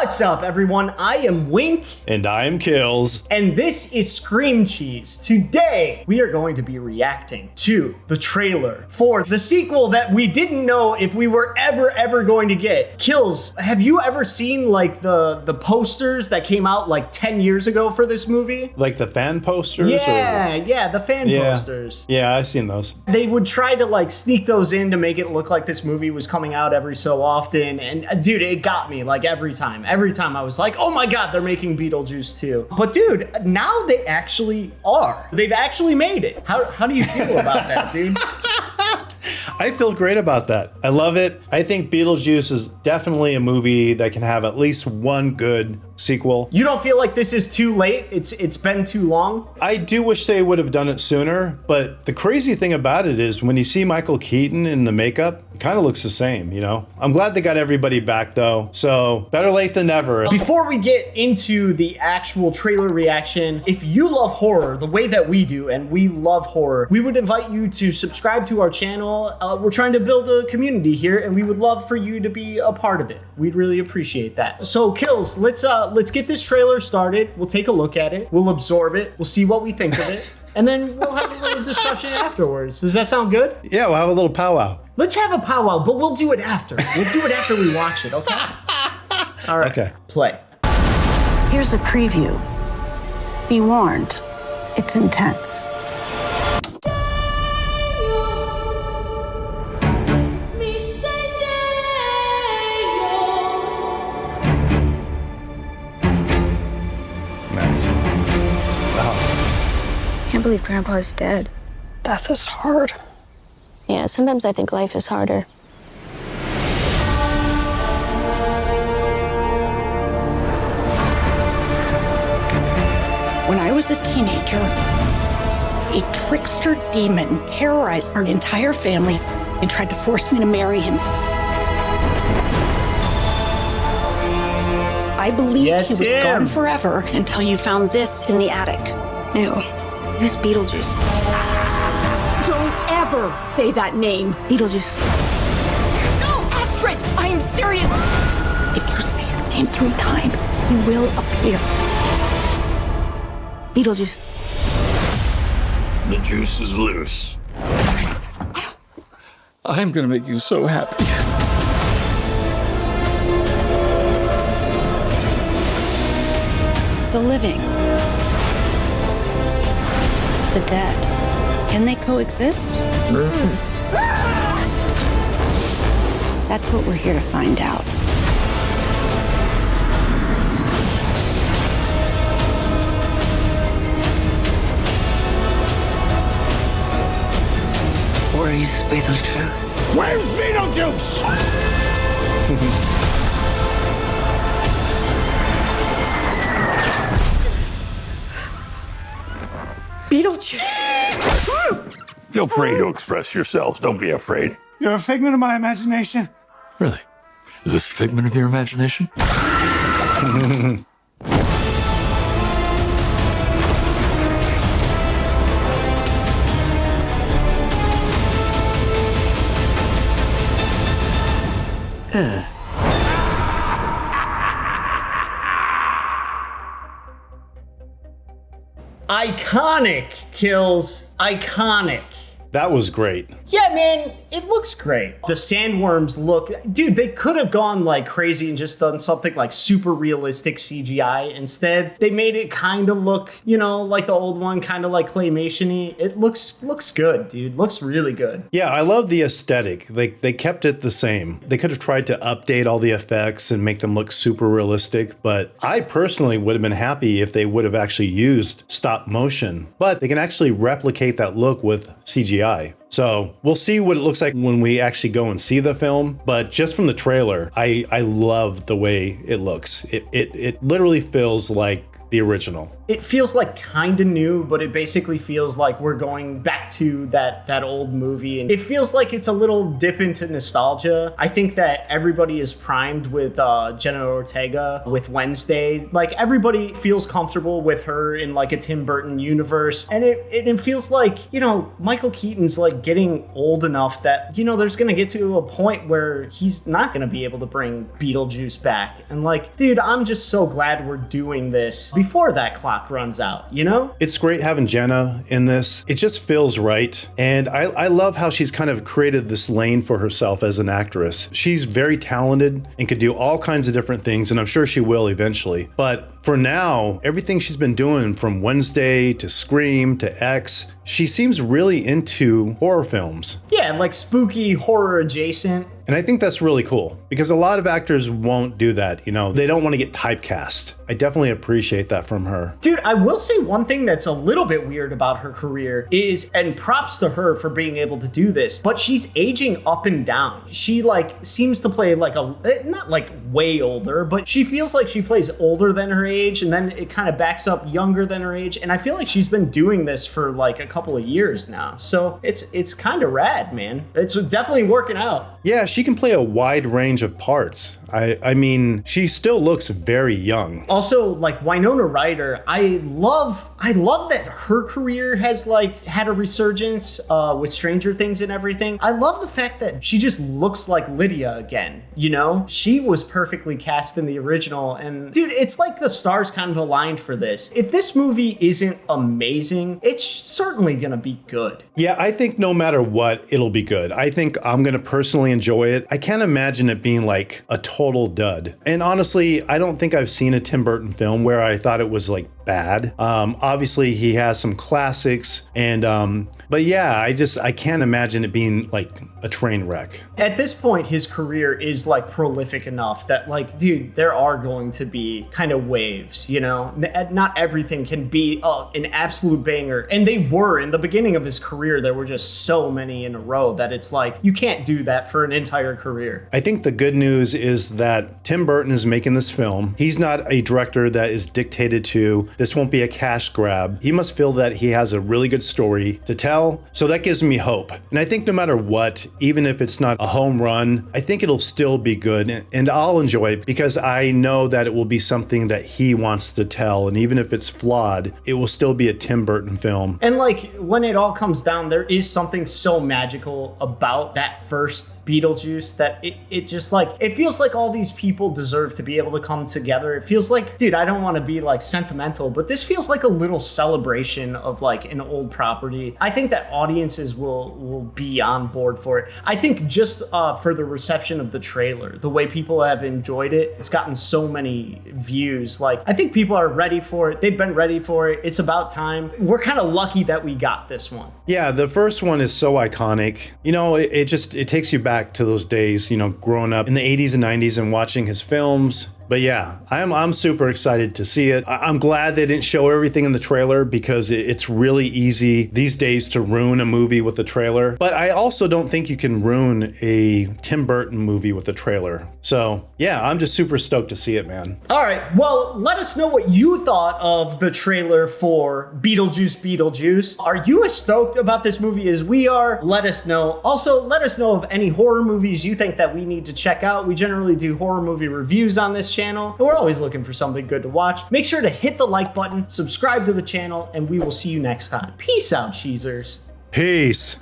What's up, everyone? I am Wink. And I am Skillz. And this is Scream Cheese. Today, we are going to be reacting to the trailer for the sequel that we didn't know if we were ever going to get. Skillz, have you ever seen like the posters that came out like 10 years ago for this movie? Like the fan posters? Yeah, the fan posters. Yeah, I've seen those. They would try to like sneak those in to make it look like this movie was coming out every so often. And dude, it got me like every time. Every time I was like, oh my God, they're making Beetlejuice 2. But dude, now they actually are. They've actually made it. How do you feel about that, dude? I feel great about that. I love it. I think Beetlejuice is definitely a movie that can have at least one good sequel. You don't feel like this is too late? It's been too long? I do wish they would have done it sooner, but the crazy thing about it is when you see Michael Keaton in the makeup, it kind of looks the same, you know? I'm glad they got everybody back though, so better late than never. Before we get into the actual trailer reaction, if you love horror the way that we do, and we love horror, we would invite you to subscribe to our channel. We're trying to build a community here, and we would love for you to be a part of it. We'd really appreciate that. So Skillz, let's get this trailer started. We'll take a look at it. We'll absorb it. We'll see what we think of it. And then we'll have a little discussion afterwards. Does that sound good? Yeah, we'll have a little powwow. Let's have a powwow, but we'll do it after. We'll do it after we watch it, okay? All right, okay. Play. Here's a preview. Be warned, it's intense. Nice. Can't believe Grandpa's dead. Death is hard. Yeah, sometimes I think life is harder. When I was a teenager, a trickster demon terrorized our entire family and tried to force me to marry him. I believed he was gone forever until you found this in the attic. Ew. Who's Beetlejuice? Don't ever say that name. Beetlejuice. No, Astrid, I am serious. If you say his name 3 times, he will appear. Beetlejuice. The juice is loose. I'm gonna make you so happy. The living. The dead. Can they coexist? That's what we're here to find out. Where is Beetlejuice? Where's Beetlejuice? Beetlejuice! Feel free to express yourselves. Don't be afraid. You're a figment of my imagination. Really? Is this a figment of your imagination? Iconic, Skillz. Iconic. That was great. Yeah, man, it looks great. The sandworms look, dude, they could have gone like crazy and just done something like super realistic CGI. Instead, they made it kind of look, you know, like the old one, kind of like claymation-y. It looks good, dude. Looks really good. Yeah, I love the aesthetic. They kept it the same. They could have tried to update all the effects and make them look super realistic, but I personally would have been happy if they would have actually used stop motion. But they can actually replicate that look with CGI. So we'll see what it looks like when we actually go and see the film. But just from the trailer, I love the way it looks. It literally feels like the original. It feels like kind of new, but it basically feels like we're going back to that old movie. And it feels like it's a little dip into nostalgia. I think that everybody is primed with Jenna Ortega with Wednesday. Like, everybody feels comfortable with her in like a Tim Burton universe. And it feels like, you know, Michael Keaton's like getting old enough that, you know, there's gonna get to a point where he's not gonna be able to bring Beetlejuice back. And like, dude, I'm just so glad we're doing this before that clock runs out, you know? It's great having Jenna in this. It just feels right. And I love how she's kind of created this lane for herself as an actress. She's very talented and could do all kinds of different things, and I'm sure she will eventually. But for now, everything she's been doing from Wednesday to Scream to X, she seems really into horror films. Yeah, like spooky horror adjacent. And I think that's really cool because a lot of actors won't do that. You know, they don't want to get typecast. I definitely appreciate that from her. Dude, I will say one thing that's a little bit weird about her career is, and props to her for being able to do this, but she's aging up and down. She like seems to play like not like way older, but she feels like she plays older than her age, and then it kind of backs up younger than her age. And I feel like she's been doing this for like a couple of years now. So it's kind of rad, man. It's definitely working out. Yeah, she can play a wide range of parts. I mean, she still looks very young. Also, like Winona Ryder, I love that her career has like had a resurgence with Stranger Things and everything. I love the fact that she just looks like Lydia again, you know? She was perfectly cast in the original, and dude, it's like the stars kind of aligned for this. If this movie isn't amazing, it's certainly gonna be good. Yeah, I think no matter what, it'll be good. I think I'm gonna personally enjoy it. I can't imagine it being like a total dud. And honestly, I don't think I've seen a Tim Burton film where I thought it was like bad. Obviously he has some classics, and but yeah, I can't imagine it being like a train wreck. At this point, his career is like prolific enough that like, dude, there are going to be kind of waves, you know? Not everything can be an absolute banger. And they were in the beginning of his career. There were just so many in a row that it's like, you can't do that for an entire career. I think the good news is that Tim Burton is making this film. He's not a director that is dictated to. This won't be a cash grab. He must feel that he has a really good story to tell. So that gives me hope. And I think no matter what, even if it's not a home run, I think it'll still be good, and I'll enjoy it because I know that it will be something that he wants to tell. And even if it's flawed, it will still be a Tim Burton film. And like, when it all comes down, there is something so magical about that first Beetlejuice that it just like, it feels like all these people deserve to be able to come together. It feels like, dude, I don't want to be like sentimental, but this feels like a little celebration of like an old property. I think that audiences will be on board for it. I think just for the reception of the trailer, the way people have enjoyed it, it's gotten so many views. Like, I think people are ready for it. They've been ready for it. It's about time. We're kind of lucky that we got this one. Yeah, the first one is so iconic. You know, it takes you back to those days, you know, growing up in the 80s and 90s and watching his films. But yeah, I'm super excited to see it. I'm glad they didn't show everything in the trailer because it's really easy these days to ruin a movie with a trailer. But I also don't think you can ruin a Tim Burton movie with a trailer. So yeah, I'm just super stoked to see it, man. All right, well, let us know what you thought of the trailer for Beetlejuice. Are you as stoked about this movie as we are? Let us know. Also, let us know of any horror movies you think that we need to check out. We generally do horror movie reviews on this channel, and we're always looking for something good to watch. Make sure to hit the like button, subscribe to the channel, and we will see you next time. Peace out, cheesers. Peace.